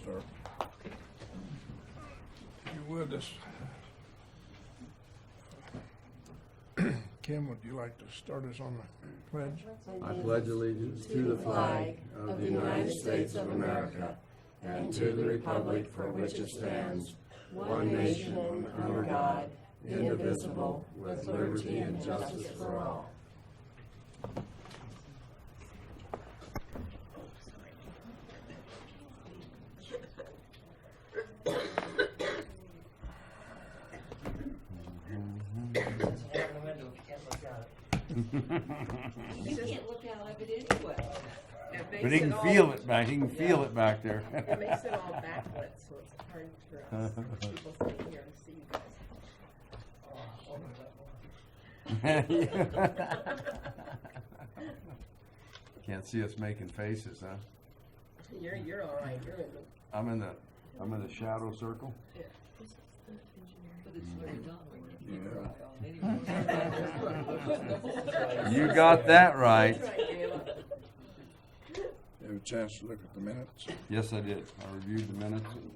start. If you would, Kim, would you like to start us on the pledge? I pledge allegiance to the flag of the United States of America and to the republic for which it stands, one nation under God, indivisible, with liberty and justice for all. You can't look out of it anyway. But he can feel it back. He can feel it back there. It makes it all backlit, so it's hard for us people sitting here to see you guys. Can't see us making faces, huh? You're all right. You're in the. I'm in the shadow circle. Yeah. But it's very done. You got that right. That's right, Gayla. You have a chance to look at the minutes? Yes, I did. I reviewed the minutes and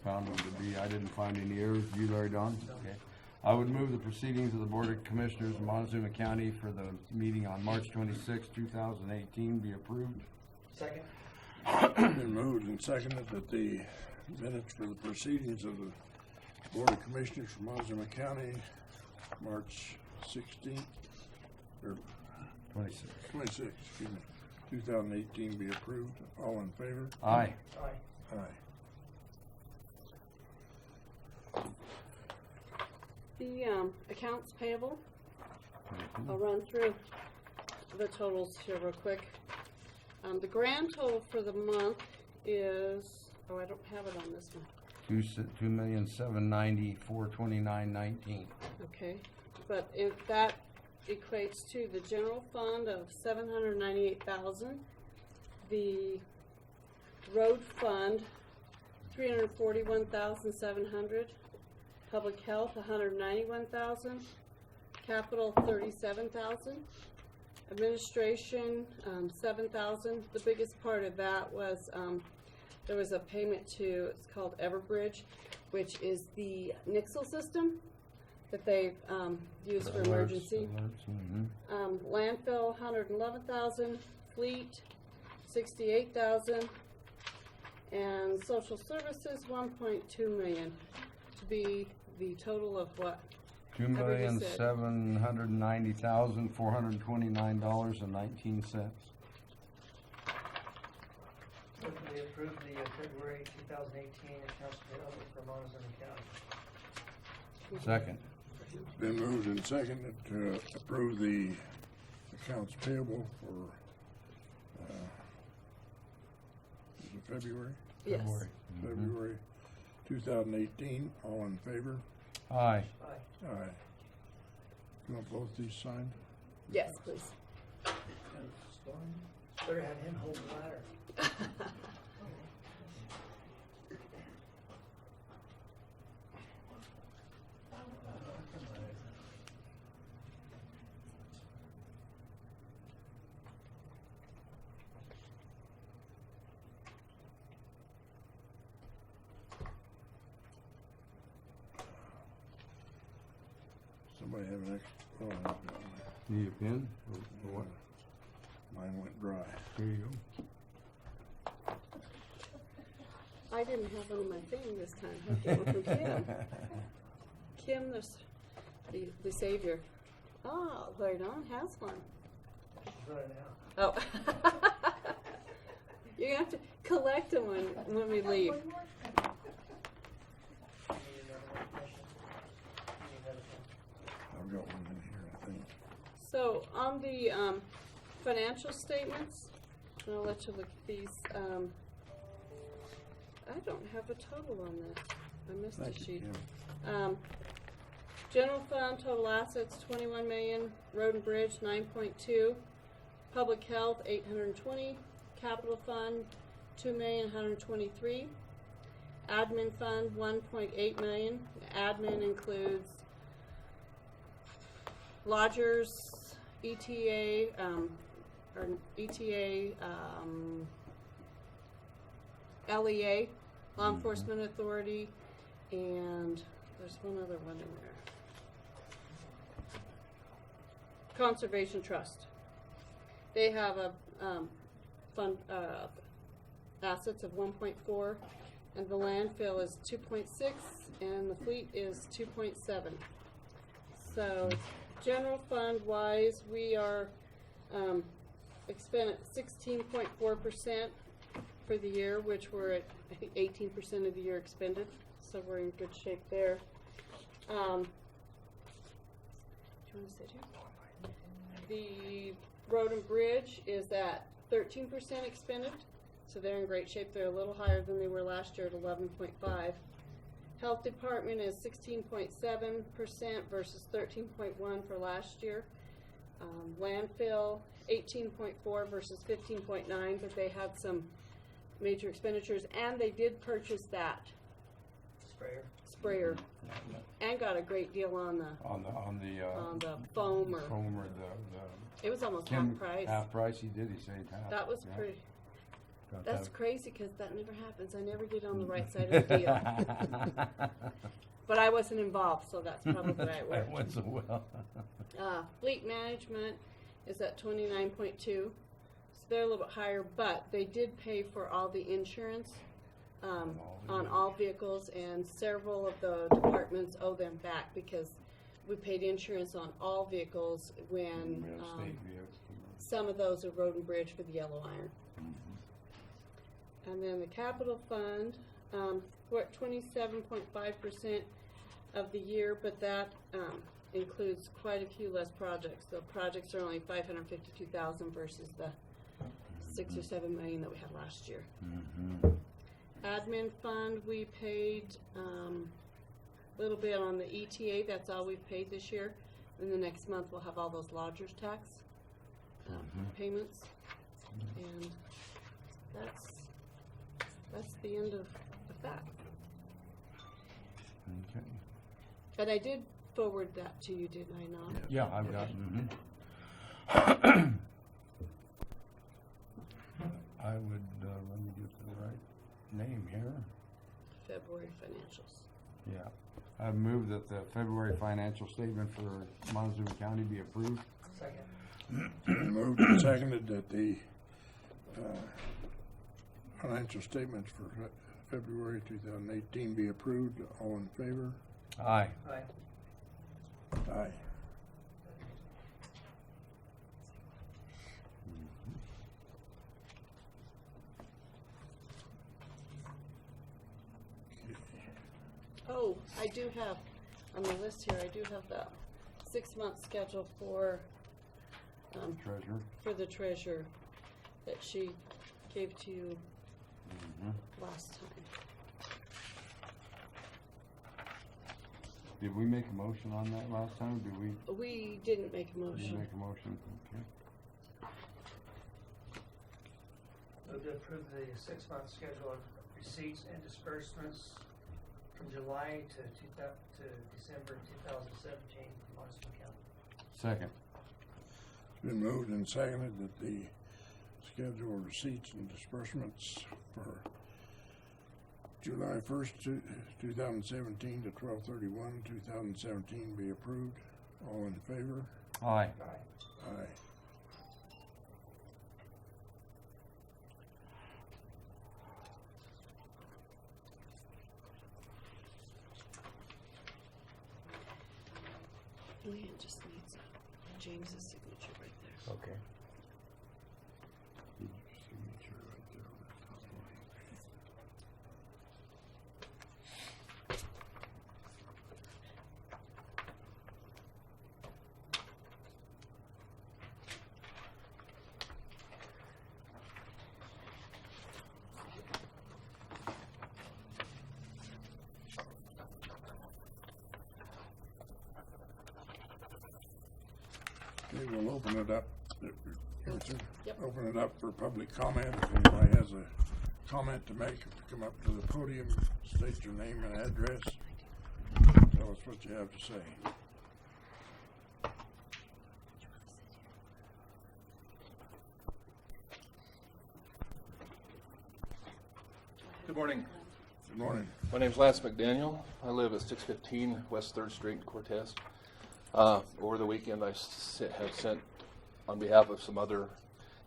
found them to be, I didn't find any errors. You, Larry Don? Okay. I would move the proceedings of the Board of Commissioners of Montezuma County for the meeting on March 26, 2018 be approved. Second. Been moved and seconded that the minutes for the proceedings of the Board of Commissioners from Montezuma County, March 16th, or 26. 2018 be approved. All in favor? Aye. Aye. Aye. The accounts payable, I'll run through the totals here real quick. The grand total for the month is, I don't have it on this one. $2,790,429.19. Okay, but if that equates to the general fund of $798,000, the road fund $341,700, public health $191,000, capital $37,000, administration $7,000. The biggest part of that was there was a payment to, it's called Everbridge, which is the Nixle system that they use for emergency. Landfill $111,000, fleet $68,000, and social services $1.2 million to be the total of what? $2,790,429.19. We approved the February 2018 accounts payable for Montezuma County. Second. Been moved and seconded to approve the accounts payable for is it February? Yes. February 2018. All in favor? Aye. Aye. Aye. You want both these signed? Yes, please. Better have him hold the ladder. Somebody have an extra? Oh, I've got one. Need a pen? Or what? Mine went dry. Here you go. I didn't have one on my thing this time. I get one from Kim. Kim, the savior. Oh, Larry Don has one. She's running out. Oh. You're going to have to collect them when we leave. You need another one, Commissioner? You need another one. I've got one in here, I think. So on the financial statements, and I'll let you look at these. I don't have a total on this. I missed a Thank you, sheet. Kim. General fund total assets $21 million. Road and bridge 9.2. Public health 820. Capital fund $2,123,000. Admin fund $1.8 million. Admin includes lodgers, ETA, LEA, Law Enforcement Authority, and there's one other one in there. Conservation Trust. They have a fund assets of 1.4, and the landfill is 2.6, and the fleet is 2.7. So, general fund wise, we are expended 16.4% for the year, which we're at, I think, 18% of the year expended. So we're in good shape there. Do you want to sit here? The road and bridge is at 13% expended, so they're in great shape. They're a little higher than they were last year at 11.5. Health department is 16.7% versus 13.1 for last year. Landfill 18.4 versus 15.9, but they had some major expenditures, and they did purchase that sprayer and got a great deal on the foam or it was almost half price. Half price, he did, he saved half. That was yeah. pretty. Got That's that. crazy because that never happens. I never get on the right side of the deal. But I wasn't involved, so that's probably why it That worked. went so well. Fleet management is at 29.2, so they're a little bit higher, but they did pay for all the insurance on all vehicles, and several of the departments owe them back because we paid insurance on all vehicles when Real estate vehicles. some of those are road and bridge for the yellow iron. And then the capital fund, we're at 27.5% of the year, but that includes quite a few less projects. The projects are only $552,000 versus the 6 or 7 million that we had last year. Admin fund, we paid a little bit on the ETA. That's all we've paid this year. And the next month we'll have all those lodgers tax payments, and that's the end of that. Okay. And I did forward that to you, didn't I not? Yeah, I've got. I would let me get the right name here. February financials. Yeah, I move that the February financial statement for Montezuma County be approved. Second. Moved and seconded that the financial statements for February 2018 be approved. All in favor? Aye. Aye. Aye. Oh, I do have, on the list here, I do have the 6-month schedule for Treasurer. for the treasurer that she gave to you last time. Did we make a motion on that last time? Did we? We didn't make a Did we motion. make a motion? Okay. Move to approve the 6-month schedule of receipts and disbursements from July to December 2017 for Montezuma County. Second. It's been moved and seconded that the schedule of receipts and disbursements for July 1st, 2017 to 12/31/2017 be approved. All in favor? Aye. Aye. Aye. Leanne just needs James's signature right there. Okay. Signature right there on the top line. Okay, we'll open it up. Yep. Open it up for public comment. If anybody has a comment to make, come up to the podium, state your name and address. Tell us what you have to say. Good morning. Good morning. My name's Lance McDaniel. I live at 615 West 3rd Street in Cortez. Over the weekend, I have sent, on behalf of some other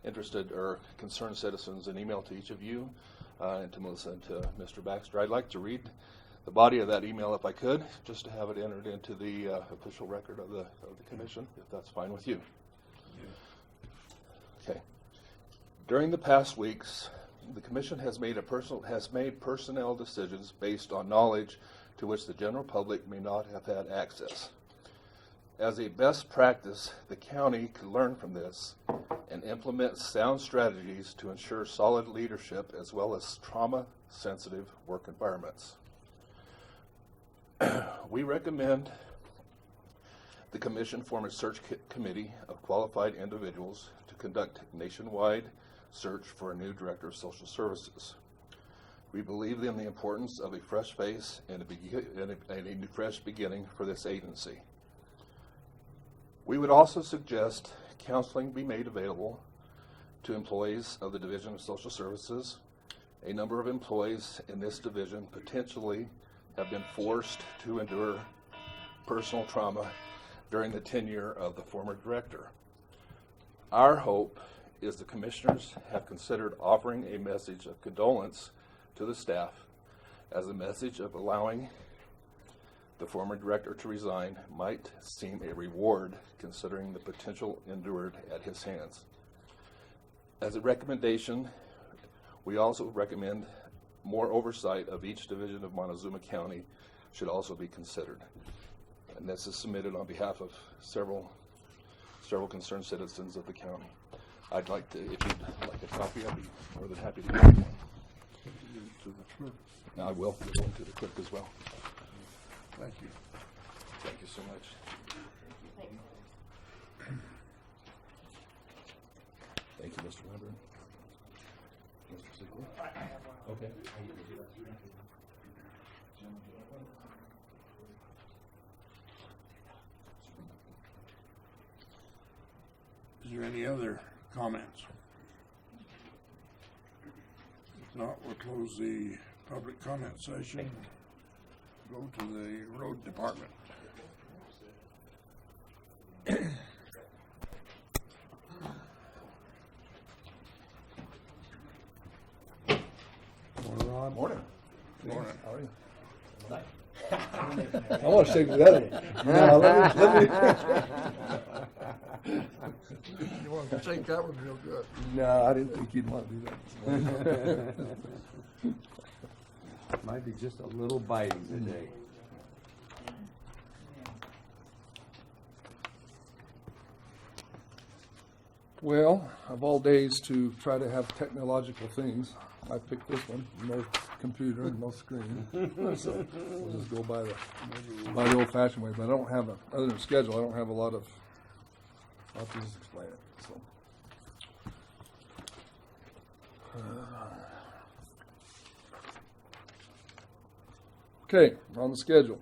interested or concerned citizens, an email to each of you, and to Melissa and to Mr. Baxter. I'd like to read the body of that email if I could, just to have it entered into the official record of the commission, if that's fine with you. Okay. During the past weeks, the commission has made personnel decisions based on knowledge to which the general public may not have had access. As a best practice, the county could learn from this and implement sound strategies to ensure solid leadership as well as trauma-sensitive work environments. We recommend the commission form a search committee of qualified individuals to conduct nationwide search for a new director of social services. We believe in the importance of a fresh face and a fresh beginning for this agency. We would also suggest counseling be made available to employees of the Division of Social Services. A number of employees in this division potentially have been forced to endure personal trauma during the tenure of the former director. Our hope is the commissioners have considered offering a message of condolence to the staff as a message of allowing the former director to resign might seem a reward considering the potential endured at his hands. As a recommendation, we also recommend more oversight of each division of Montezuma County should also be considered. And this is submitted on behalf of several concerned citizens of the county. I'd like to, if you'd like a copy, I'd be more than happy to give you one. To the clerk. Now I will give one to the clerk as well. Thank you. Thank you so much. Thank you, Mr. Weber. Mr. Sickler? Okay. Is there any other comments? If not, we'll close the public comment session. Go to the road department. Morning, Ron. Morning. Morning. How are you? I want to shake the other. No, let me. You want to shake that one real good? No, I didn't think you'd want to do that. Might be just a little biting today. Well, of all days to try to have technological things, I picked this one. No computer, no screen. So we'll just go by the old-fashioned way. But I don't have other than schedule, I don't have a lot of. I'll just explain it. So. Okay, on the schedule.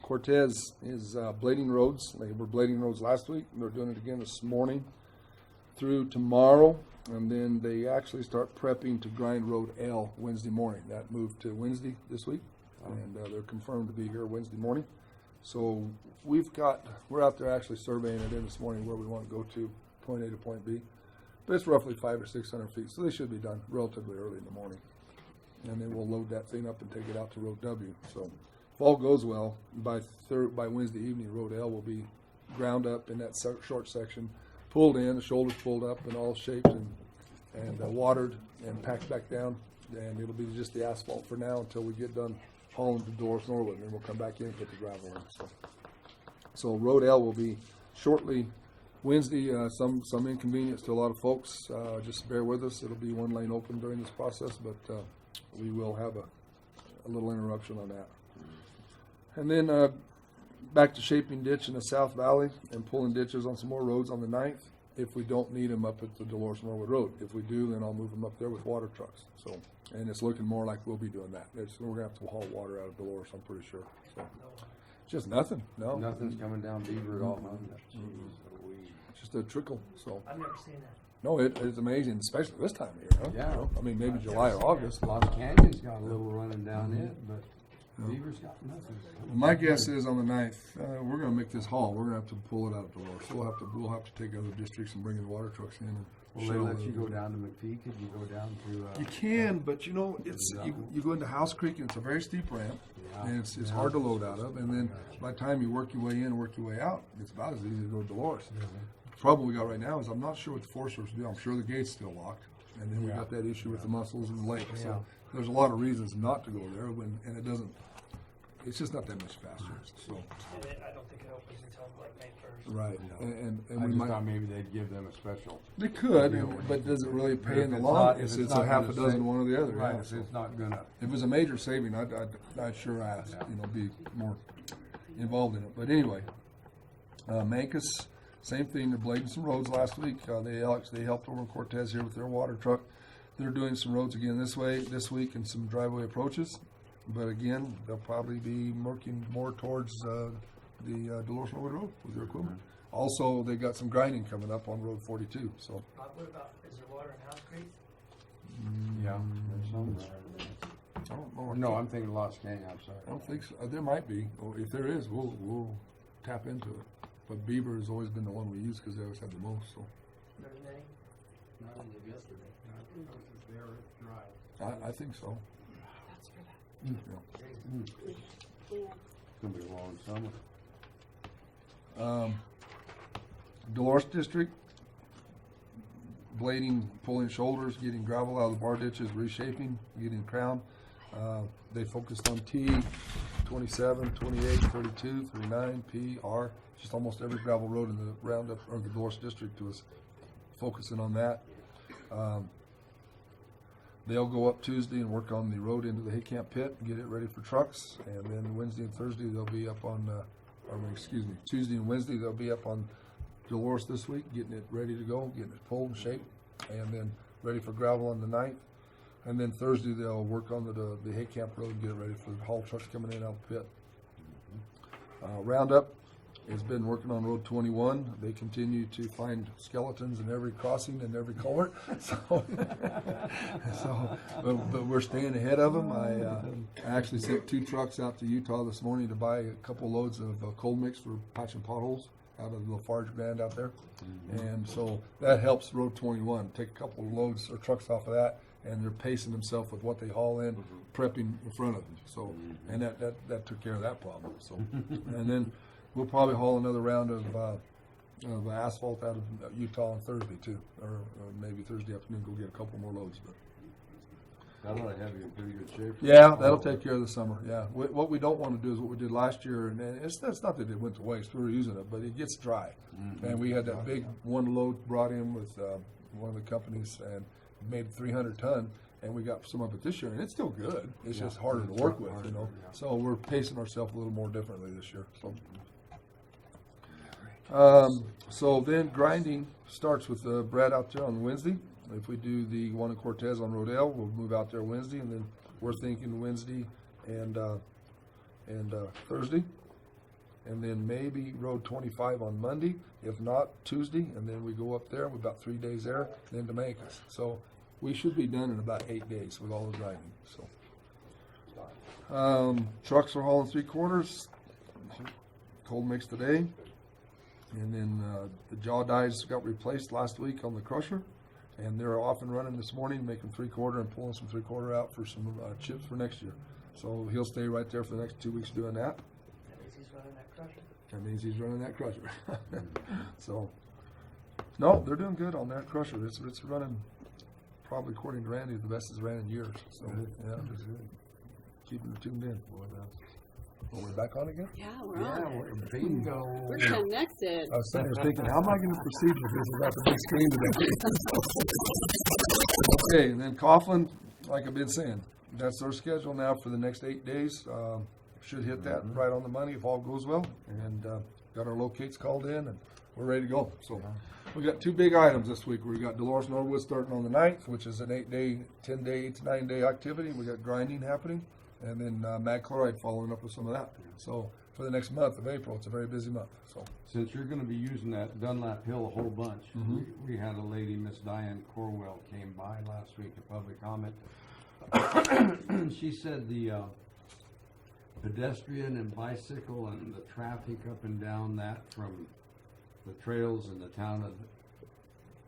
Cortez is blading roads. They were blading roads last week. They're doing it again this morning through tomorrow. And then they actually start prepping to grind Road L Wednesday morning. That moved to Wednesday this week. And they're confirmed to be here Wednesday morning. So we're out there actually surveying it in this morning where we want to go to point A to point B. But it's roughly 500 or 600 feet. So they should be done relatively early in the morning. And then we'll load that thing up and take it out to Road W. So if all goes well, by Wednesday evening, Road L will be ground up in that short section, pulled in, the shoulders pulled up and all shaped and watered and packed back down. And it'll be just the asphalt for now until we get done hauling to Dolores Norwood, and then we'll come back in and put the gravel in. So Road L will be shortly Wednesday. Some inconvenience to a lot of folks. Just bear with us. It'll be one lane open during this process, but we will have a little interruption on that. And then back to shaping ditch in the South Valley and pulling ditches on some more roads on the 9th if we don't need them up at the Dolores Norwood Road. If we do, then I'll move them up there with water trucks. So, and it's looking more like we'll be doing that. We're going to have to haul water out of Dolores, I'm pretty sure. So, just nothing. No. Nothing's coming down Beaver at all, huh? Just a trickle. So. I've never seen that. No, it's amazing, especially this time of year. Huh? Yeah. You know, I mean, maybe July or August. A lot of canyons got a little run on it, but Beaver's got nothing. My guess is on the 9th, we're gonna make this haul. We're gonna have to pull it out of Dolores. We'll have to take other districts and bring in the water trucks in. And Will they let you go down to McPhee? Could you go down to, You can, but you know, it's, you go into House Creek and it's a very steep ramp. And it's hard to load out of. And then by the time you work your way in and work your way out, it's about as easy to go to Dolores. The trouble we got right now is I'm not sure what the Forest Service do. I'm sure the gate's still locked. And then we got that issue with the mussels and the lake. So there's a lot of reasons not to go there and it doesn't, it's just not that much faster. So. And I don't think it opens until like May 1st. Right. And I we just might, thought maybe they'd give them a special. they could, but does it really pay in the long? It's a half a dozen, one or the other. Right, yeah. if it's not gonna. If it was a major saving, I'd sure ask, be more involved in it. But anyway, Mancus, same thing. They're blading some roads last week. They helped over in Cortez here with their water truck. They're doing some roads again this week and some driveway approaches. But again, they'll probably be working more towards the Dolores Norwood Road with their equipment. Also, they got some grinding coming up on Road 42. So. What about, is there water in House Creek? Yeah, there's some. I don't know. No, I'm thinking Lost Gang, I'm sorry. I don't think so. There might be. Or if there is, we'll tap into it. But Beaver has always been the one we use because they always have the most. So There's many? Not as of yesterday. I think so. That's for that. Yeah. It's gonna be a long summer. Dolores District, blading, pulling shoulders, getting gravel out of the bar ditches, reshaping, getting crown. They focused on T, 27, 28, 32, 39, P, R, just almost every gravel road in the roundup, or the Dolores District was focusing on that. They'll go up Tuesday and work on the road into the hay camp pit and get it ready for trucks. And then Wednesday and Thursday they'll be up on, Tuesday and Wednesday they'll be up on Dolores this week, getting it ready to go, getting it pulled and shaped, and then ready for gravel on the 9th. And then Thursday they'll work on the hay camp road and get it ready for the haul trucks coming in out of the pit. Roundup has been working on Road 21. They continue to find skeletons in every crossing and every culvert. But we're staying ahead of them. I actually sent 2 trucks out to Utah this morning to buy a couple loads of cold mix for patching potholes out of the Lafarge Grand out there. And so that helps Road 21. Take a couple of loads or trucks off of that, and they're pacing themselves with what they haul in, prepping in front of them. So, and that took care of that problem. So, and then we'll probably haul another round of asphalt out of Utah on Thursday too, or maybe Thursday afternoon. Go get a couple more loads. But That'll have you in pretty good shape. yeah, that'll take care of the summer. Yeah, what we don't want to do is what we did last year, and it's not that it went to waste. We were using it, but it gets dry, and we had that big one load brought in with one of the companies and made 300 ton. And we got some of it this year, and it's still good. It's just harder to work with, you know. So we're pacing ourselves a little more differently this year. So then grinding starts with Brad out there on Wednesday. If we do the one in Cortez on Rodale, we'll move out there Wednesday, and then we're thinking Wednesday and Thursday, and then maybe Road 25 on Monday. If not, Tuesday, and then we go up there. We've got 3 days there, then to Mancus. So we should be done in about 8 days with all the grinding. So trucks are hauling 3/4, cold mix today, and then the jaw dies got replaced last week on the crusher, and they're off and running this morning, making 3/4 and pulling some 3/4 out for some chips for next year. So he'll stay right there for the next 2 weeks doing that. That means he's running that crusher. That means he's running that crusher. So no, they're doing good on that crusher. It's running. Probably, according to Randy, the best it's ran in years. So, yeah, keeping it tuned in. Well, we're back on again? Yeah, we're on. We're bingo. We're connected. I was sitting there thinking, how am I going to proceed with this without the big screen today? Okay, and then Coughlin, like I've been saying, that's our schedule now for the next 8 days. Should hit that right on the money if all goes well. And got our locates called in, and we're ready to go. So we got 2 big items this week. We got Dolores Norwood starting on the 9th, which is an 8-day, 10-day, 8 to 9-day activity. We got grinding happening, and then mag chloride following up with some of that. So for the next month of April, it's a very busy month. So Since you're going to be using that Dunlap Hill a whole bunch, we had a lady, Miss Diane Corwell, came by last week, a public comment. She said the pedestrian and bicycle and the traffic up and down that from the trails in the town of,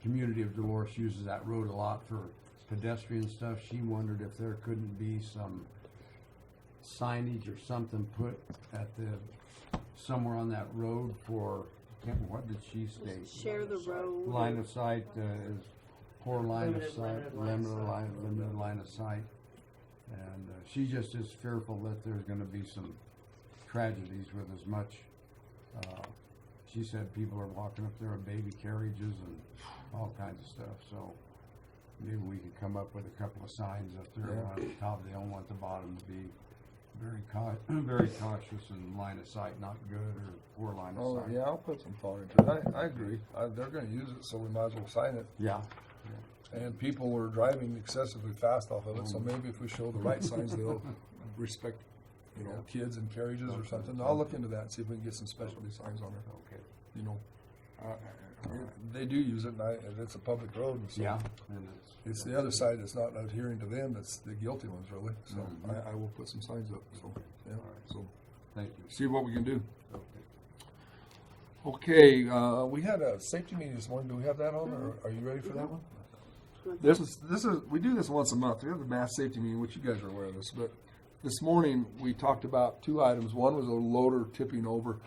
community of Dolores uses that road a lot for pedestrian stuff. She wondered if there couldn't be some signage or something put at somewhere on that road for, what did she state? Share the road. Line of sight, is poor line of sight, limited line of sight. And she just is fearful that there's gonna be some tragedies with as much, she said people are walking up there with baby carriages and all kinds of stuff, so maybe we could come up with a couple of signs up there, one at the top, they don't want the bottom to be very cautious and line of sight not good, or poor line of Oh, sight. yeah, I'll put some thought into it. I agree. They're gonna use it, so we might as well sign it. Yeah. And people were driving excessively fast off of it, so maybe if we show the right signs, they'll respect, kids and carriages or something. I'll look into that and see if we can get some specialty signs on there. Okay. You know, they do use it, and it's a public road, and so. Yeah. And It's the other side that's not adhering to them, that's the guilty ones, really. So I will put some signs up, so, yeah, so, thank you. see what we can do. Okay. Okay, we had a safety meeting this morning. Do we have that on, or are you ready for that one? This is, we do this once a month. We have the mass safety meeting, which you guys are aware of this, but this morning we talked about two items. One was a loader tipping over,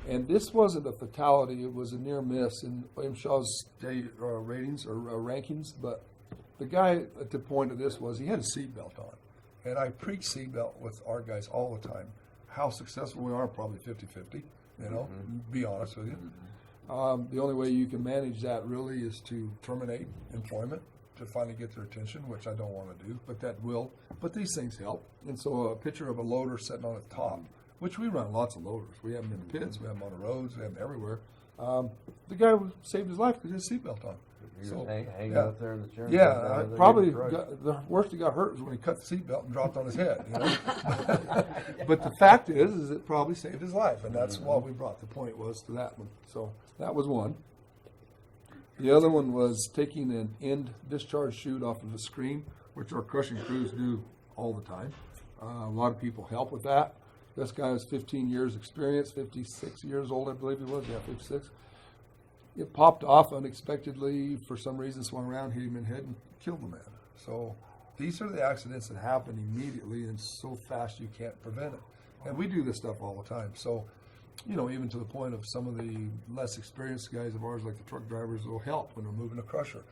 and this wasn't a fatality. It was a near miss in William Shaw's state ratings or rankings, but the guy at the point of this was he had a seatbelt on, and I preach seatbelt with our guys all the time. How successful we are, probably 50-50, be honest with you. The only way you can manage that really is to terminate employment to finally get their attention, which I don't want to do, but that will. But these things help. And so a picture of a loader sitting on the top, which we run lots of loaders. We have them in the pits, we have them on the roads, we have them everywhere. The guy saved his life because he had his seatbelt on. So, hang yeah. out there in the chair. Yeah, probably the worst he got hurt was when he cut the seatbelt and dropped on his head. But the fact is it probably saved his life, and that's what we brought. The point was to that one. So that was one. The other one was taking an end discharge chute off of the screen, which our crushing crews do all the time. A lot of people help with that. This guy has 15 years experience, 56 years old, I believe he was. Yeah, 56. It popped off unexpectedly for some reason, swung around, hit him in the head, and killed the man. So these are the accidents that happen immediately and so fast you can't prevent it. And we do this stuff all the time. So, even to the point of some of the less experienced guys of ours, like the truck drivers, will help when they're moving a crusher,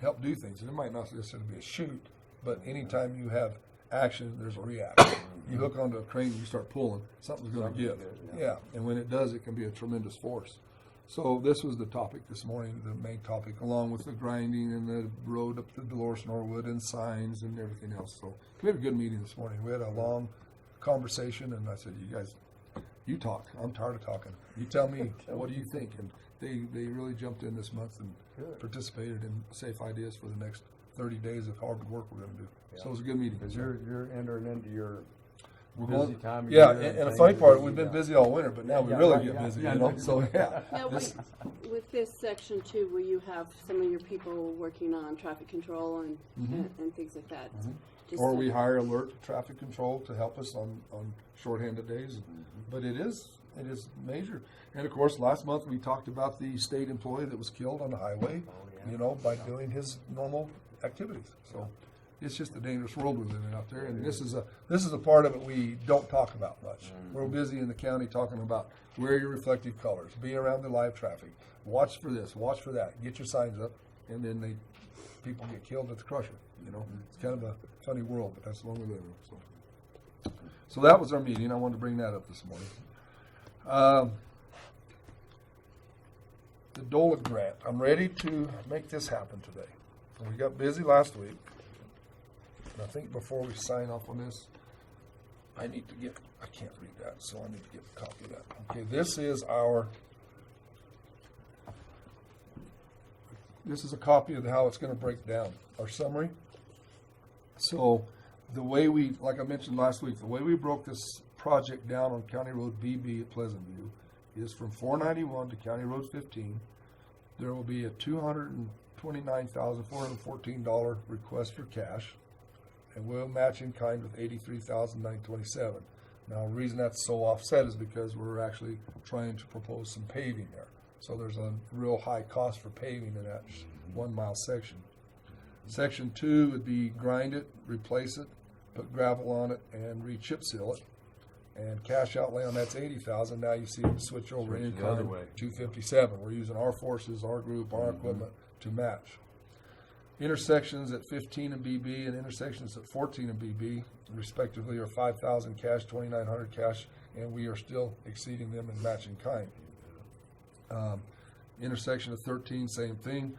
help do things. And it might not necessarily be a chute, but anytime you have action, there's a reaction. You hook onto a crane and you start pulling, something's going to give. Yeah, and when it does, it can be a tremendous force. So this was the topic this morning, the main topic, along with the grinding and the road up to Dolores Norwood and signs and everything else. So we had a good meeting this morning. We had a long conversation, and I said, you guys, you talk. I'm tired of talking. You tell me, what do you think? And they really jumped in this month and participated in safe ideas for the next 30 days of hard work we're going to do. Yeah. So it was a good meeting. Because you're entering into your busy time of year. And the funny part, we've been busy all winter, but now we really get busy, So, yeah. Now, with this section too, where you have some of your people working on traffic control and things like that. Just or we hire alert traffic control to help us on shorthanded days. But it is major. And of course, last month we talked about the state employee that was killed on the highway, by doing his normal activities. So it's just a dangerous world we live in out there. And this is a part of it we don't talk about much. We're busy in the county talking about wear your reflective colors, be around the live traffic, watch for this, watch for that, get your signs up, and then people get killed at the crusher. It's kind of a funny world, but that's the one we live in. So that was our meeting. I wanted to bring that up this morning. The DOLA grant. I'm ready to make this happen today. We got busy last week. And I think before we sign off on this, I can't read that, so I need to get a copy of that. Okay, this is a copy of how it's going to break down. Our summary. So the way like I mentioned last week, the way we broke this project down on County Road BB at Pleasant View is from 491 to County Road 15. There will be a $229,414 request for cash. and we'll match in kind with $83,927. Now, the reason that's so offset is because we're actually trying to propose some paving there. So there's a real high cost for paving in that 1 mile section. Section 2 would be grind it, replace it, put gravel on it, and re-chip seal it. And cash outlay on that's $80,000. Now you see it switch over in the other kind way. $257. We're using our forces, our group, our equipment to match. Intersections at 15 and BB and intersections at 14 and BB, respectively, are 5,000 cash, 2,900 cash, and we are still exceeding them in matching kind. Intersection of 13, same thing.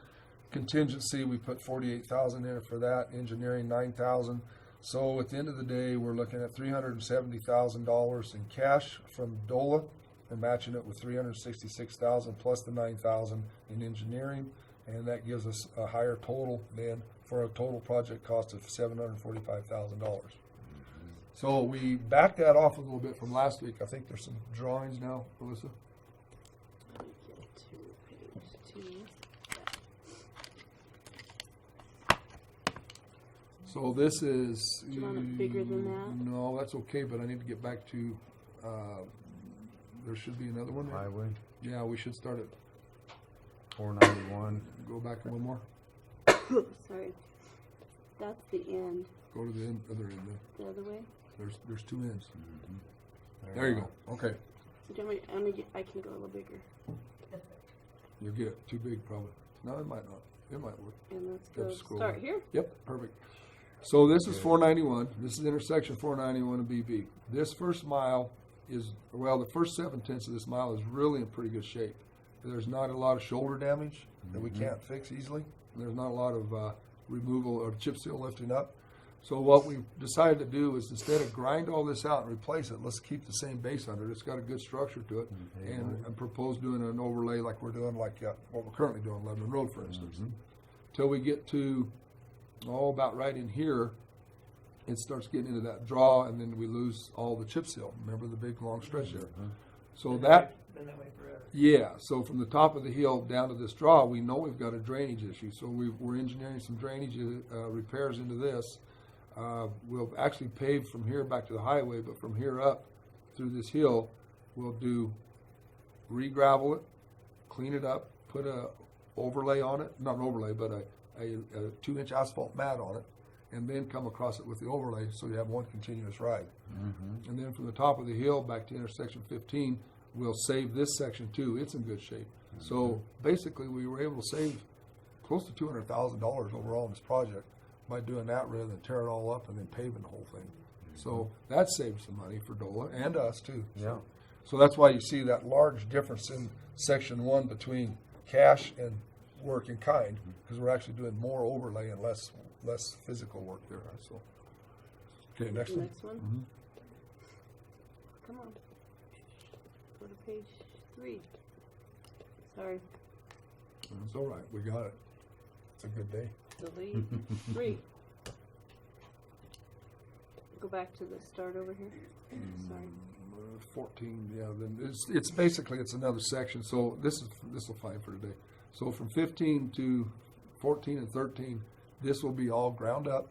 Contingency, we put 48,000 in it for that. Engineering, 9,000. So at the end of the day, we're looking at $370,000 in cash from DOLA. We're matching it with $366,000 plus the 9,000 in engineering, and that gives us a higher total than for a total project cost of $745,000. So we backed that off a little bit from last week. I think there's some drawings now, Melissa. Get to page 2. So this is. Do you want it bigger than that? No, that's okay, but I need to get back to, there should be another one there. Highway, Yeah, we should start at, 491. go back one more, Sorry. That's the end. go to the other end there. The other way? There's two ends. There you go, okay. Do you want me, I can go a little bigger. You'll get it, too big probably. No, it might not, it might work. And let's Gotta go scroll start down. here. Yep, perfect. So this is 491. This is intersection 491 and BB. This first mile is, well, the first 7/10 of this mile is really in pretty good shape. There's not a lot of shoulder damage that we can't fix easily. There's not a lot of removal or chip seal lifting up. So what we decided to do is instead of grind all this out and replace it, let's keep the same base under it. It's got a good structure to it, and propose doing an overlay like we're doing, like what we're currently doing on Lebanon Road, for instance. Till we get to about right in here, it starts getting into that draw, and then we lose all the chip seal. Remember the big long stretch there? So that, Been that way forever. yeah, so from the top of the hill down to this draw, we know we've got a drainage issue. So we're engineering some drainage repairs into this. We'll actually pave from here back to the highway, but from here up through this hill, we'll do re-gravel it, clean it up, put a overlay on it, not an overlay, but a 2-inch asphalt mat on it, and then come across it with the overlay so you have one continuous ride. And then from the top of the hill back to intersection 15, we'll save this section too. It's in good shape. So basically we were able to save close to $200,000 overall in this project by doing that rather than tear it all up and then paving the whole thing. So that saved some money for DOLA and us too. Yeah. So that's why you see that large difference in section 1 between cash and work in kind, because we're actually doing more overlay and less physical work there. So, okay, next one. Next one. Come on. Go to page 3. Sorry. It's all right. We got it. It's a good day. Delete 3. Go back to the start over here. Sorry. 14. Yeah. Then it's basically it's another section. So this will fine for today. So from 15 to 14 and 13, this will be all ground up.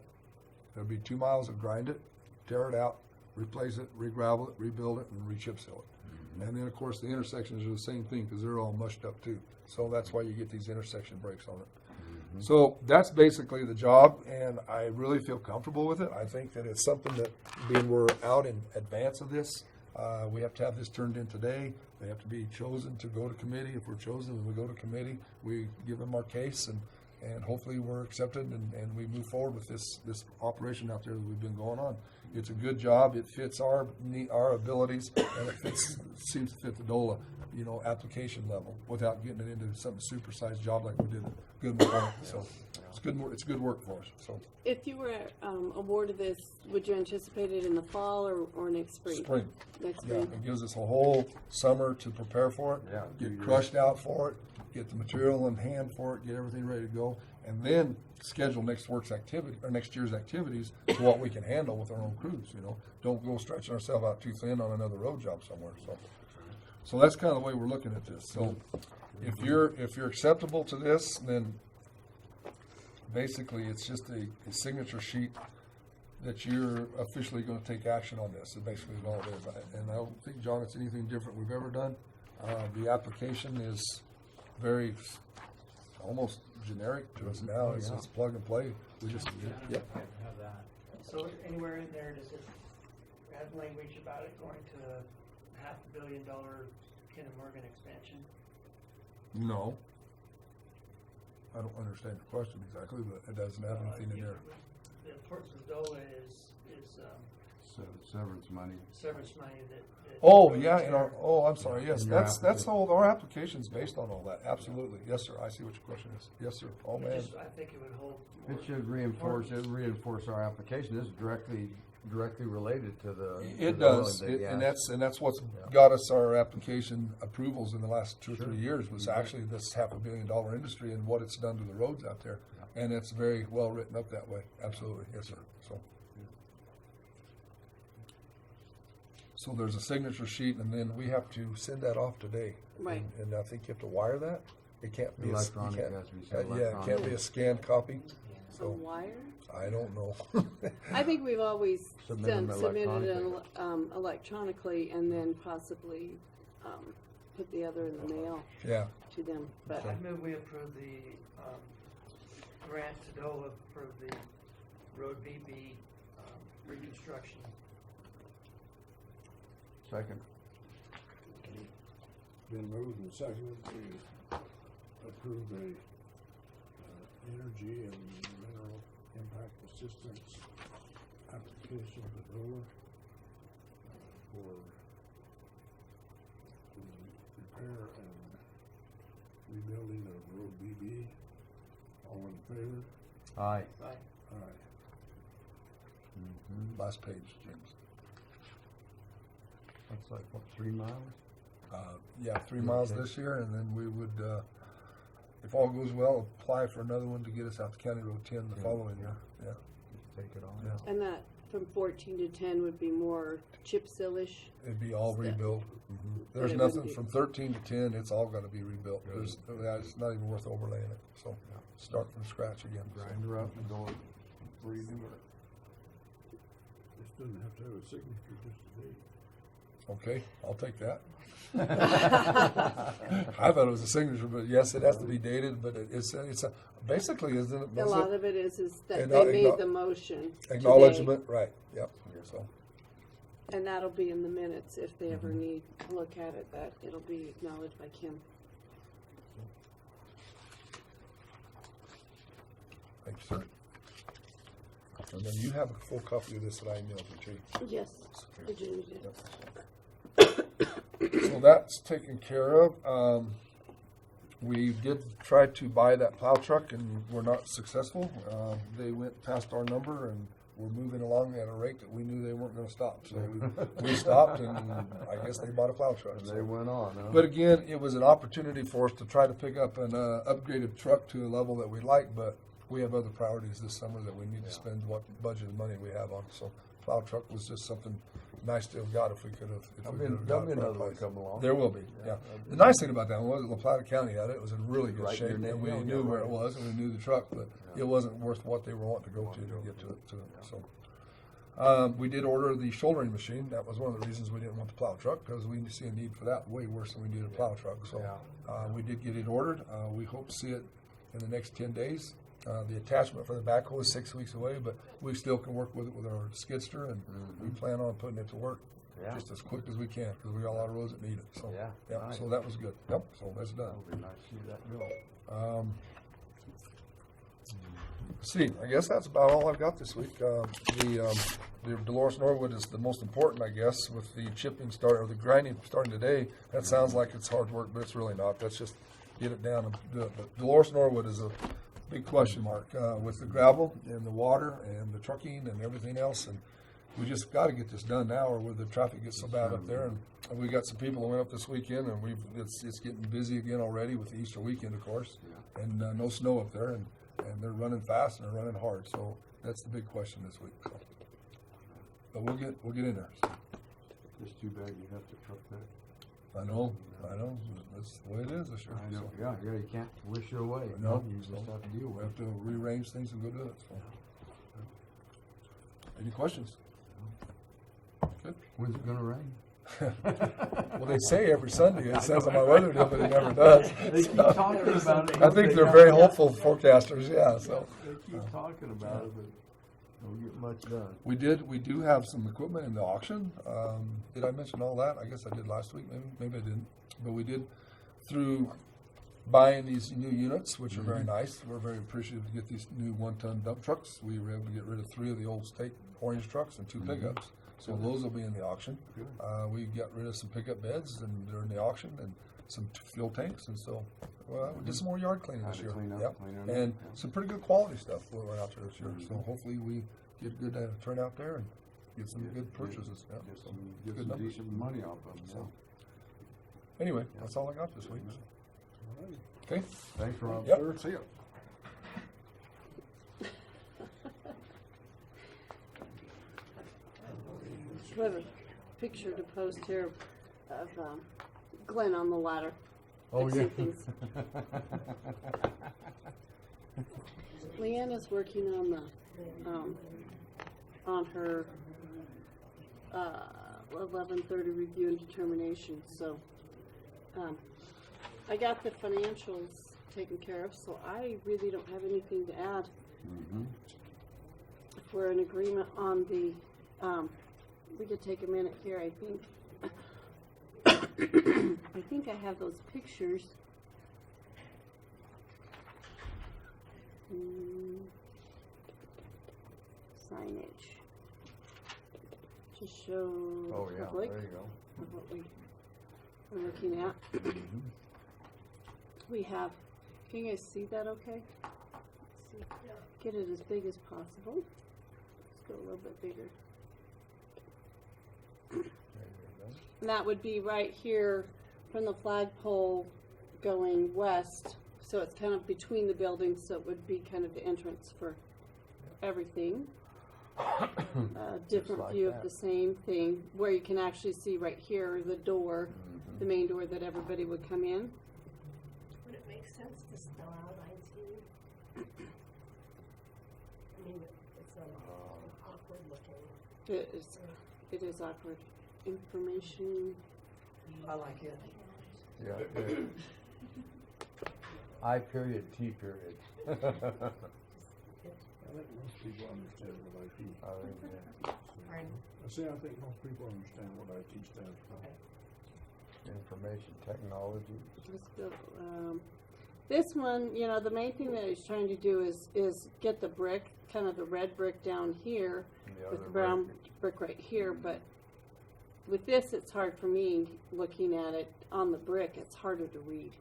There'll be 2 miles of grind it, tear it out, replace it, re-gravel it, rebuild it, and re-chip seal it. And then, of course, the intersections are the same thing because they're all mushed up too. So that's why you get these intersection breaks on it. So that's basically the job, and I really feel comfortable with it. I think that it's something that, being we're out in advance of this, we have to have this turned in today. They have to be chosen to go to committee. If we're chosen and we go to committee, we give them our case, and hopefully we're accepted, and we move forward with this operation out there that we've been going on. It's a good job. It fits our abilities, and it seems to fit the DOLA, application level without getting it into some supersized job like we did at Goodman Point. So it's good work for us. So If you were awarded this, would you anticipate it in the fall or next spring? spring. Next Yeah, spring. it gives us a whole summer to prepare for it, Yeah. get crushed out for it, get the material in hand for it, get everything ready to go, and then schedule next year's activities to what we can handle with our own crews. Don't go stretching ourselves out too thin on another road job somewhere. So that's kind of the way we're looking at this. So if you're acceptable to this, then basically it's just a signature sheet that you're officially gonna take action on this, is basically all it is. And I don't think, John, it's anything different we've ever done. The application is very, almost generic to us now, it's plug and play. We just, yep. So anywhere in there, does it have language about it going to a $500 million Kinder Morgan expansion? No. I don't understand the question exactly, but it doesn't have anything in there. The importance of DOLA is Severance money. severance money that. Oh, yeah, I'm sorry, yes, In your that's all, our application's based on all that, absolutely. Yes, sir, I see what your question is. Yes, sir. Oh, man. I think it would hold more. It should reinforce our application. This is directly related to the. It does, and that's what's got us our application approvals in the last 2 or 3 years, was actually this $500 million industry and what it's done to the roads out there. And it's very well written up that way, absolutely, yes, sir, so there's a signature sheet, and then we have to send that off today. Right. And I think you have to wire that, it can't be. Electronic, it has to be sent Yeah, it can't be a electronic. scanned copy, A so, wire? I don't know. I think we've always Submit them submitted it electronically. electronically and then possibly put the other in the mail Yeah, to them. But I'd move we approve the grant to DOLA for the Road BB reconstruction. Second. Been moved and seconded to approve a energy and mineral impact assistance application to DOLA for the repair and rebuilding of Road BB. All in favor? Aye. Aye. Aye. last page, James. That's like, what, 3 miles? Yeah, 3 miles Okay. this year, and then we would, if all goes well, apply for another one to get us out to County Road 10 the Yeah. following year, yeah. Take it on. Yeah. and that from 14 to 10 would be more chip sealish. It'd be all Stuff. rebuilt. There's it nothing wouldn't be- from 13 to 10, it's all gotta be rebuilt. It's not even worth overlaying it, so start from scratch again. Grind her up and go redo it. This doesn't have to have a signature, just a date. Okay, I'll take that. I thought it was a signature, but yes, it has to be dated, but it's basically, isn't it? A lot of it is that And, they made acknow- the motion today, Acknowledgement, right, yep, so. and that'll be in the minutes if they ever need to look at it, that it'll be acknowledged by Kim. Thank you, sir. And then you have a full copy of this that I emailed you, Chief. Yes, Virginia did. So that's taken care of. We did try to buy that plow truck and were not successful. They went past our number and were moving along at a rate that we knew they weren't gonna stop. So we stopped, and I guess they bought a plow truck. They went on, huh? But again, it was an opportunity for us to try to pick up an upgraded truck to a level that we like, but we have other priorities this summer that we need to spend what budgeted money we have on. So plow truck was just something nice to have got if we could have. There'll be another one come along. There will be, yeah. The nice thing about that one was La Plata County had it. It was in really good Right in shape, your and we neighborhood, knew yeah, where it right. was, and we knew the truck, but it wasn't worth what they were wanting to go to get to it. So, we did order the shouldering machine. That was one of the reasons we didn't want the plow truck, because we see a need for that way worse than we did a plow truck. So, we did get it ordered. We hope to see it in the next 10 days. The attachment for the backhoe is 6 weeks away, but we still can work with it with our skidster, and we plan on putting it to work just as quick as we can, because we got a lot of roads that need it. So, nice. so that was good. Yep, so that's done. It'll be nice to see that go. See, I guess that's about all I've got this week. The Dolores Norwood is the most important, I guess, with the chipping or the grinding starting today. That sounds like it's hard work, but it's really not. That's just get it down and do it. But Dolores Norwood is a big question mark with the gravel and the water and the trucking and everything else. And we just got to get this done now, or the traffic gets so bad up there. And we got some people that went up this weekend, and it's getting busy again already with the Easter weekend, of course, and no snow up there, and they're running fast and they're running hard. So that's the big question this week. So. But we'll get in there. Just too bad you have to truck that. I know. That's the way it is this year. I know, So yeah, you can't wish your way. No. You just have to deal we with have to rearrange things and go do it. So. Any questions? Good. When's it gonna rain? Well, they say every Sunday, it says on my weather deal, but it never does. They keep So, talking about it. I think they're very hopeful forecasters, yeah, so. They keep talking about it, but don't get much done. We do have some equipment in the auction. Did I mention all that? I guess I did last week, maybe I didn't. But we did, through buying these new units, which are very nice. We're very appreciative to get these new 1-ton dump trucks. We were able to get rid of 3 of the old state orange trucks and 2 pickups. So those will be in the auction. We got rid of some pickup beds, and they're in the auction, and some fuel tanks, and so we did some more yard cleaning this year. And some pretty good quality stuff we went out there this year. So hopefully we get good turnout there and get some good purchases. Get Good some numbers. decent money off of them, So, anyway, that's all I got this week. Okay. Thanks, Rob. Yep. Sir. See ya. We have a picture to post here of Glenn on the ladder. Oh, yeah. fixing things. Leanne is working on the on her 11:30 review and determination. So I got the financials taken care of, so I really don't have anything to add. If we're in agreement on the, we could take a minute here, I think. I think I have those pictures. Signage. To show Oh, the yeah, public there you go. of what we're looking at. We have, can you guys see that okay? Let's see. Get it as big as possible. Let's go a little bit bigger. And that would be right here from the flagpole going west. So it's kind of between the buildings, so it would be kind of the entrance for everything. Different like view that. of the same thing, where you can actually see right here the door, the main door that everybody would come in. Would it make sense to spell out IT? I mean, it's awkward looking. It is awkward. Information. I like it. Yeah. I period, T period. I think most people understand what IT. I say I think most people understand what IT stands for. Information technology. This one, you know, the main thing that he's trying to do is get the brick, kind of the red brick down here, with the brown brick right here, but with this, it's hard for me looking at it on the brick. It's harder to read.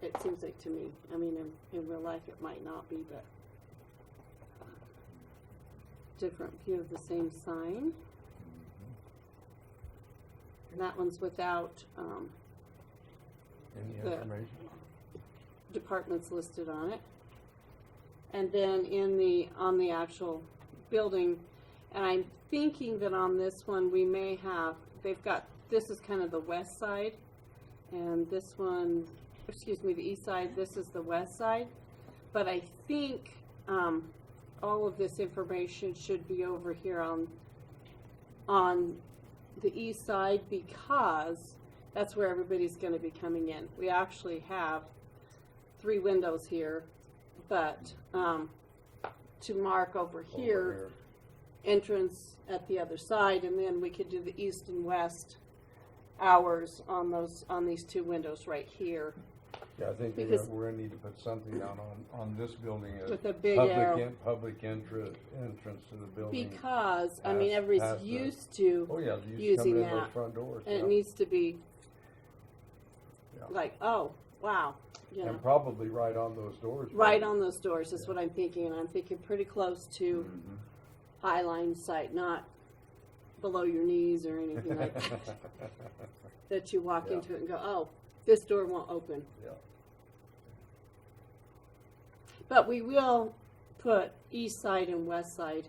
It seems like to me. I mean, in real life, it might not be, but different view of the same sign. And that one's without Any the information? departments listed on it. And then on the actual building, and I'm thinking that on this one we may have, this is kind of the west side, and this one, excuse me, the east side, this is the west side. But I think all of this information should be over here on the east side, because that's where everybody's going to be coming in. We actually have 3 windows here, but to mark over here, entrance at the other side, and then we could do the east and west hours on these 2 windows right here. Yeah, I think Because- we're gonna need to put something down on this building as With a big arrow. public entrance to the building. Because, I mean, past everybody's the- used to Oh, yeah, you using come in those that. front doors. and yeah. it needs to be Yeah. like, oh, wow, you know. And probably right on those doors. Right maybe. on those doors is what I'm thinking, and I'm thinking pretty close to eye line sight, not below your knees or anything like that. That you walk Yeah. into it and go, oh, this door won't open. Yeah. But we will put east side and west side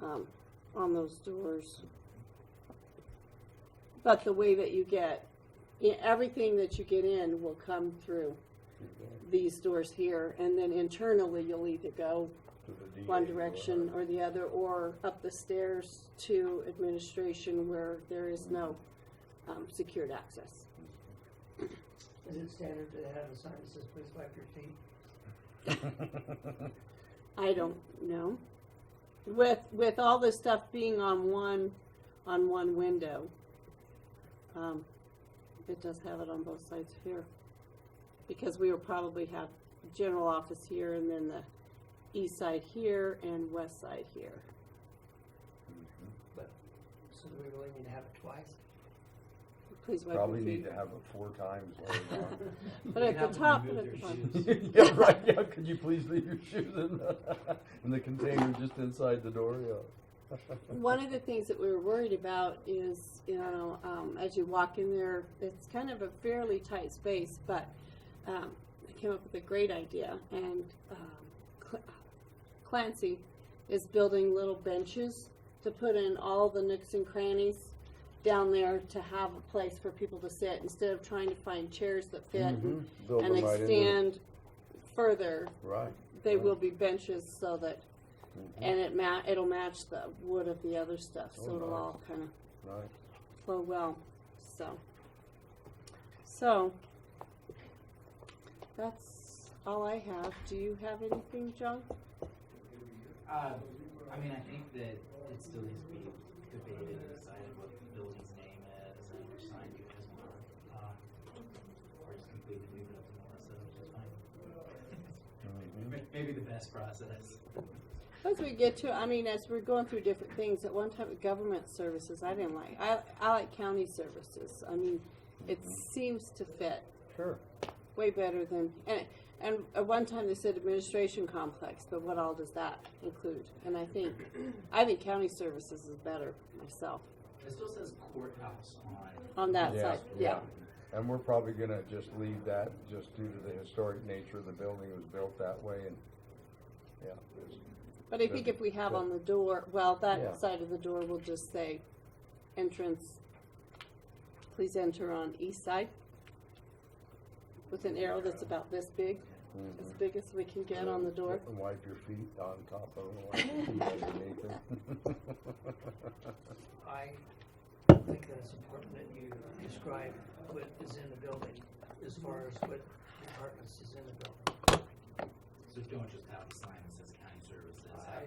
on those doors. But the way that you get, everything that you get in will come through these doors here, and then internally you'll either go To the DA one or direction or the other, or up the stairs to administration where there is no secured access. Is it standard to have a sign that says please wipe your feet? I don't know. With all this stuff being on one window, it does have it on both sides here. Because we will probably have general office here and then the east side here and west side here. But, so do we really need to have it twice? Please wipe Probably your need feet. to have it 4 times later on. But at the top, but at the bottom. Yeah, right, yeah, could you please leave your shoes in the container just inside the door, yeah. One of the things that we were worried about is, as you walk in there, it's kind of a fairly tight space, but I came up with a great idea, and Clancy is building little benches to put in all the nooks and crannies down there to have a place for people to sit instead of trying to find chairs that fit Build and them right into extend further. Right. They right. will be benches so that, and it'll match the wood of the other stuff, so Oh, it'll nice. all kind of Right. flow well. So that's all I have. Do you have anything, John? I mean, I think that it still needs to be debated and decided what the building's name is and which sign you guys want. Or just completely leave it up to Melissa, which is fine. Maybe the best process. As we get to, as we're going through different things, at one time with government services, I didn't like. I like county services. It seems to fit Sure. way better than, and at one time they said administration complex, but what all does that include? And I think county services is better myself It still says courthouse on that Yeah, side. yeah. And we're probably gonna just leave that, just due to the historic nature of the building, it was built that way, and, yeah. But I think if we have on the door, that Yeah. side of the door will just say entrance, please enter on east side with an arrow that's about this big, as big as we can get on the door. And wipe your feet on top of it, wipe your feet underneath it. I think that it's important that you describe what is in the building as far as what departments is in the building. So don't just have a sign that says county services.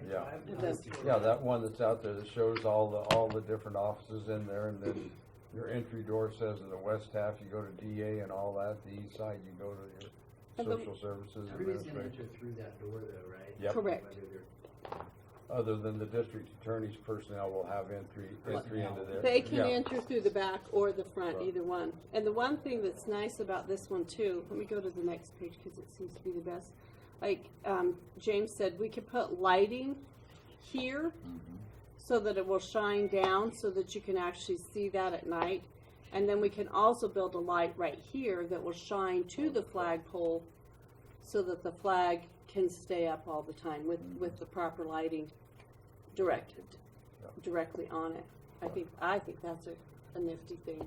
Yeah. I've That's- done- Yeah, that one that's out there that shows all the different offices in there, and then your entry door says in the west half, you go to DA and all that, the east side, you go to your And the- social services Everybody's gonna administration. enter through that door though, right? Yep. Correct. Whether they're Other than the district attorney's personnel will have entry into there. They can Yeah. enter through the back or the front, Right. either one. And the one thing that's nice about this one too, let me go to the next page because it seems to be the best. Like James said, we could put lighting here so that it will shine down so that you can actually see that at night. And then we can also build a light right here that will shine to the flagpole so that the flag can stay up all the time with the proper lighting directly on it. I think that's a nifty thing.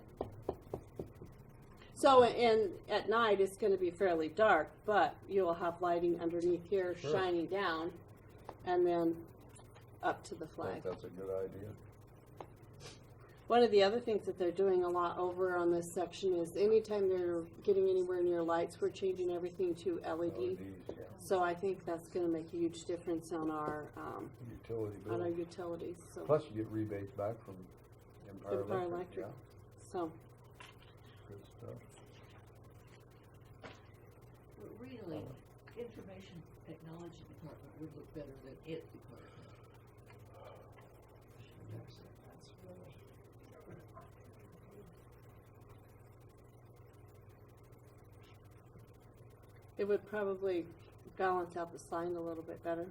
So at night it's going to be fairly dark, but you'll have lighting underneath here Sure. shining down, and then up to the I flag. think that's a good idea. One of the other things that they're doing a lot over on this section is anytime they're getting anywhere near lights, we're changing everything to LED. LEDs, yeah. So I think that's going to make a huge difference on our Utility bill. utilities. So. Plus you get rebates back from Empire Empire Electric. Electric. Yeah, So, good stuff. But really, information technology department would look better than it department. That's really. it would probably balance out the sign a little bit better.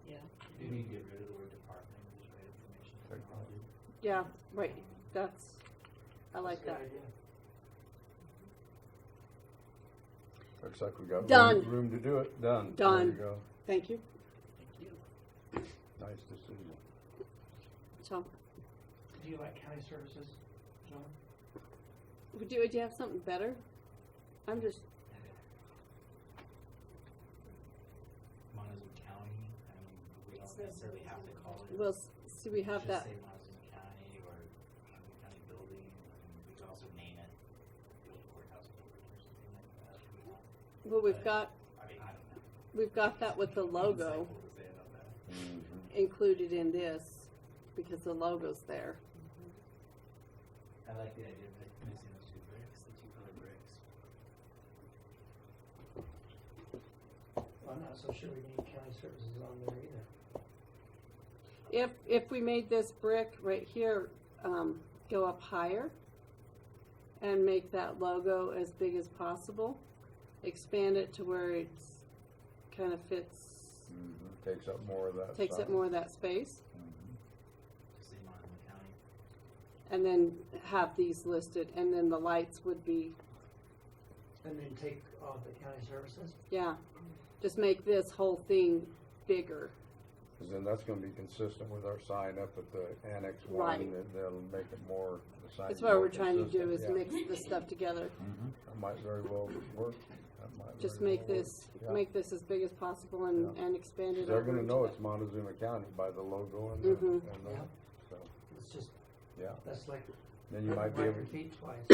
Yeah. You need to get rid of the word department and just write information technology. Yeah, right. I like That's a that. good idea. Looks like we got Done. room to do it. Done. Done. There you go. Thank you. Nice decision. So, Do you like county services, John? would you have something better? I'm just, Montezuma County, I mean, don't necessarily have to call it. Well, see, we have Just that, say Montezuma County or Montezuma County Building, and we could also name it the old courthouse building or something like that if we want. well, we've But, got, I mean, I don't know. we've got that with the logo Insightful to say about that. included in this, because the logo's there. I like the idea of mixing those two bricks, the two colored bricks. I'm not so sure we need county services on there either. If we made this brick right here, go up higher and make that logo as big as possible, expand it to where it's kind of fits, Takes up more of that. takes up side. more of that space, Just say Montezuma County. and then have these listed, and then the lights would be, And then take off the county services? yeah, just make this whole thing bigger. Cause then that's gonna be consistent with our sign up at the Annex Right. One, and that'll make it more, the sign. That's what more we're trying to do, is consistent, mix the stuff together. yeah. That might very well work. That might Just very make well work. this, Yeah. make this as big as possible and, Yeah. and expand it They're over gonna into know that. it's Montezuma County by the logo and Mhm. and Yeah. so, It's just, yeah. that's like, Then you might be wipe able, your feet twice.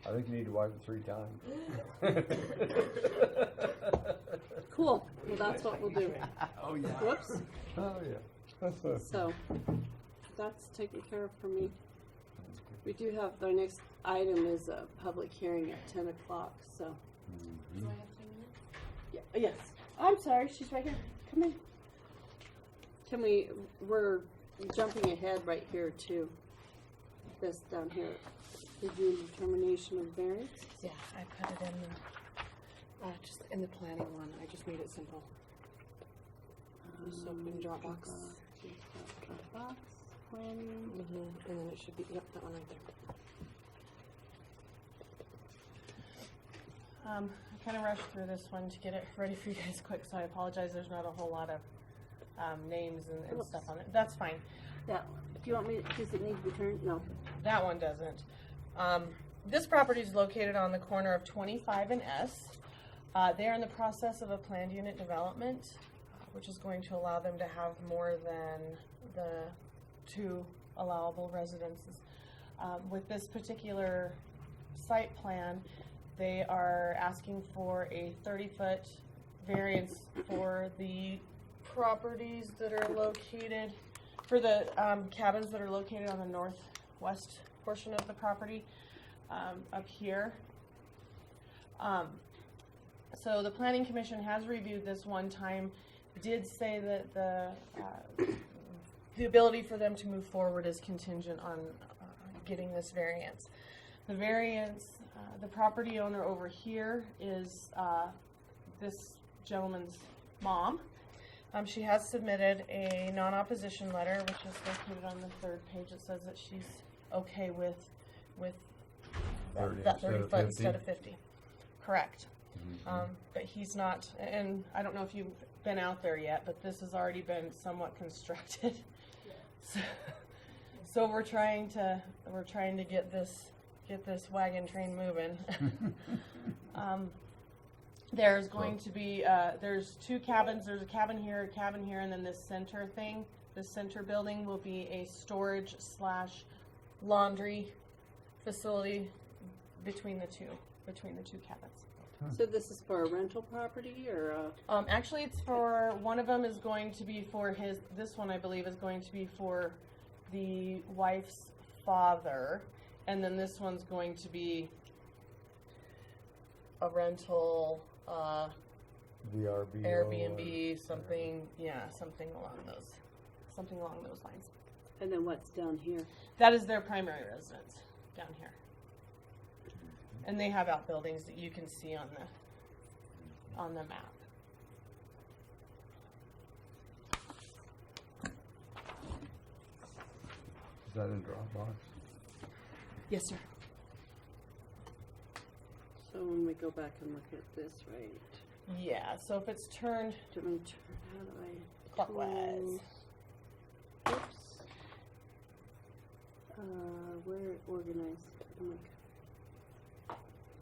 I think you need to wipe it 3 times. Cool, well, that's what we'll do. Oh, yeah. Whoops. Oh, yeah. So, that's taken care of for me. We do have, our next item is a public hearing at 10 o'clock, so. Mhm. Do I have 10 minutes? Yeah, yes, I'm sorry, she's right here, come in. Can we, we're jumping ahead right here to this down here. Review and determination of variance. Yeah, I put it in the, just in the planning one, I just made it simple. Just open Dropbox. Dropbox, planning. And then it should be, yep, that one right there. I kind of rushed through this one to get it ready for you guys quick, so I apologize, there's not a whole lot of, names and stuff on it. That's fine. That one. Do you want me, does it need to be turned? No. That one doesn't. This property is located on the corner of 25 and S. They are in the process of a planned unit development, which is going to allow them to have more than the 2 allowable residences. With this particular site plan, they are asking for a 30-foot variance for the properties that are located, for the cabins that are located on the northwest portion of the property, up here. So the Planning Commission has reviewed this one time, did say that the ability for them to move forward is contingent on getting this variance. The variance, the property owner over here is this gentleman's mom. She has submitted a non-opposition letter, which is located on the 3rd page. It says that she's okay with 30 that 30 instead of foot 50? instead of 50. Correct. Mhm. But he's not, and I don't know if you've been out there yet, but this has already been somewhat constructed. So we're trying to get this wagon train moving. There's going to be, there's 2 cabins. There's a cabin here, and then this center thing. This center building will be a storage / laundry facility between the two cabins. So this is for a rental property or a? Actually, it's for, one of them is going to be for this one I believe is going to be for the wife's father, and then this one's going to be a rental, VRBO. Airbnb, something, something along those lines. And then what's down here? That is their primary residence, down here. And they have outbuildings that you can see on the map. Is that in Dropbox? Yes, sir. So when we go back and look at this, right? Yeah, so if it's turned Do we turn, how do I? clockwise. Oops. Where it organized? Oh my God.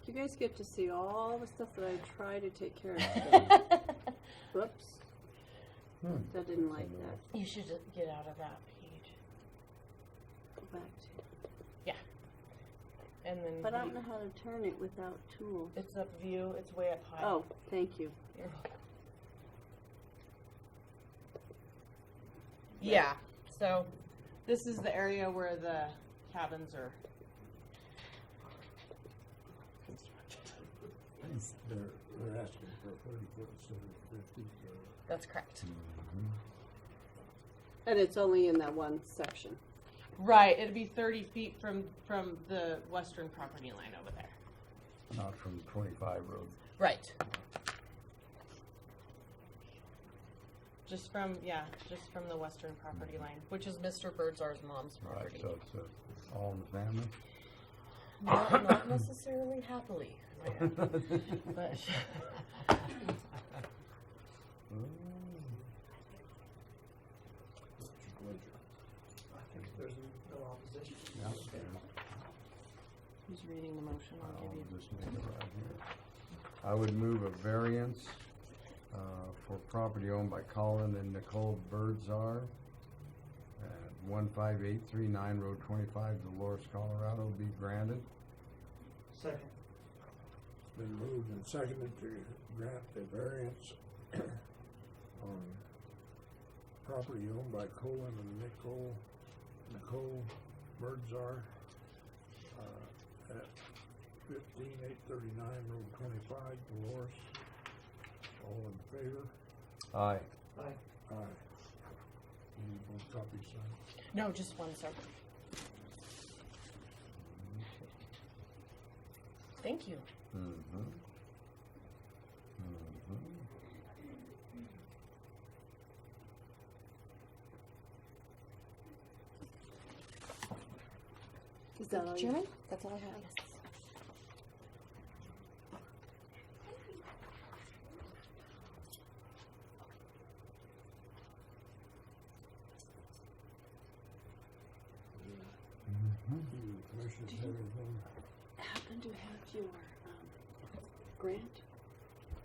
Do you guys get to see all the stuff that I try to take care of today? Whoops. I didn't like that. You should just get out of that page. Go back to. And then But I don't know how to turn it without tools. it's up view, it's way up high. Oh, thank you. You're welcome. Yeah, so this is the area where the cabins are constructed. They're asking for a 30-foot instead of 50. That's correct. And it's only in that one section. Right, it'd be 30 feet from the western property line over there. Not from 25 road. Right. Just from the western property line, which is Mr. Birdsar's mom's Right, property. so it's all in the family. Not necessarily happily, I might add. But I think there's no opposition. Yeah. who's reading the motion? I'll give you. I'll just make it right here. I would move a variance for property owned by Colin and Nicole Birdsar at 15839 Road 25, Dolores, Colorado, be granted. Second. It's been moved and seconded to grant the variance on property owned by Colin and Nicole Birdsar at 15839 Road 25, Dolores. All in favor? Aye. Aye. Aye. Need both copies signed? No, just one, sir. Thank you. Mm-hmm. Is that all you? Chairman, that's all I have. Do the commissioners have anything? Happen to have your grant?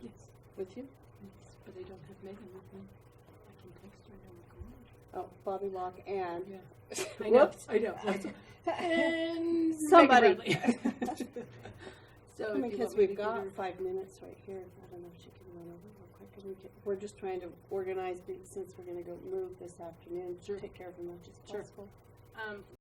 Yes. With you? Yes, but I don't have Megan with me. I can text her and we'll go on. Oh, Bobby Locke and. Yeah. I know, Whoops. I know. And Somebody. Megan Bradley. So if you Because want me we've to give got her- 5 minutes right here. I don't know if she can run over real quick. And we're just trying to organize since we're going to go move this afternoon. Sure. Take care of as much as Sure. possible.